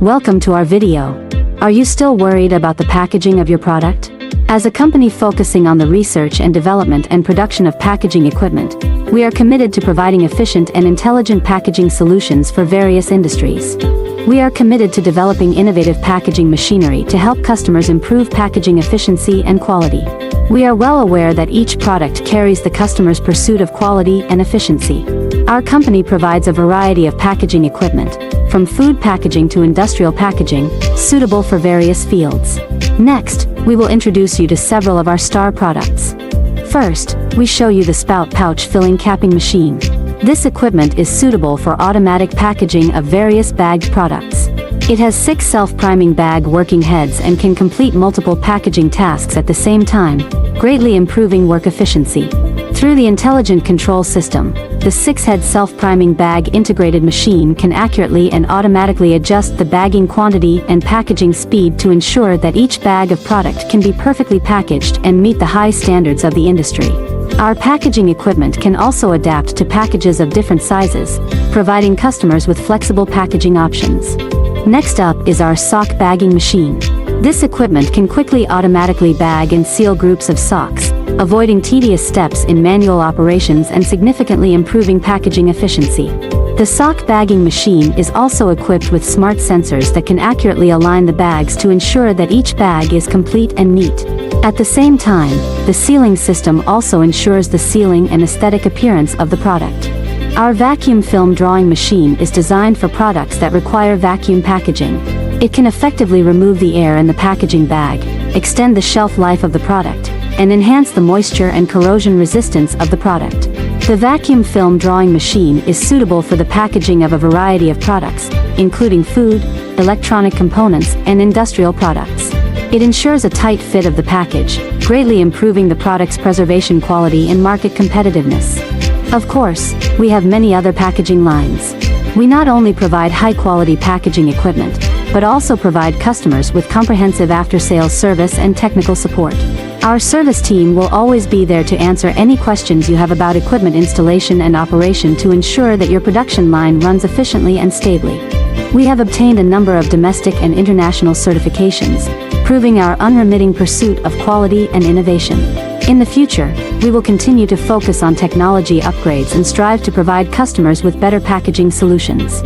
Welcome to our video. Are you still worried about the packaging of your product? As a company focusing on the research and development and production of packaging equipment, we are committed to providing efficient and intelligent packaging solutions for various industries. We are committed to developing innovative packaging machinery to help customers improve packaging efficiency and quality. We are well aware that each product carries the customer's pursuit of quality and efficiency. Our company provides a variety of packaging equipment, from food packaging to industrial packaging, suitable for various fields. Next, we will introduce you to several of our star products. First, we show you the spout pouch filling capping machine. This equipment is suitable for automatic packaging of various bagged products. It has 6 self-priming bag working heads and can complete multiple packaging tasks at the same time, greatly improving work efficiency. Through the intelligent control system, the 6-head self-priming bag integrated machine can accurately and automatically adjust the bagging quantity and packaging speed to ensure that each bag of product can be perfectly packaged and meet the high standards of the industry. Our packaging equipment can also adapt to packages of different sizes, providing customers with flexible packaging options. Next up is our sock bagging machine. This equipment can quickly automatically bag and seal groups of socks, avoiding tedious steps in manual operations and significantly improving packaging efficiency. The sock bagging machine is also equipped with smart sensors that can accurately align the bags to ensure that each bag is complete and neat. At the same time, the sealing system also ensures the sealing and aesthetic appearance of the product. Our vacuum film drawing machine is designed for products that require vacuum packaging. It can effectively remove the air in the packaging bag, extend the shelf life of the product, and enhance the moisture and corrosion resistance of the product. The vacuum film drawing machine is suitable for the packaging of a variety of products, including food, electronic components, and industrial products. It ensures a tight fit of the package, greatly improving the product's preservation quality and market competitiveness. Of course, we have many other packaging lines. We not only provide high-quality packaging equipment, but also provide customers with comprehensive after-sales service and technical support. Our service team will always be there to answer any questions you have about equipment installation and operation to ensure that your production line runs efficiently and stably. We have obtained a number of domestic and international certifications, proving our unremitting pursuit of quality and innovation. In the future, we will continue to focus on technology upgrades and strive to provide customers with better packaging solutions.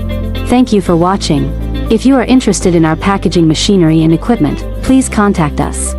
Thank you for watching. If you are interested in our packaging machinery and equipment, please contact us.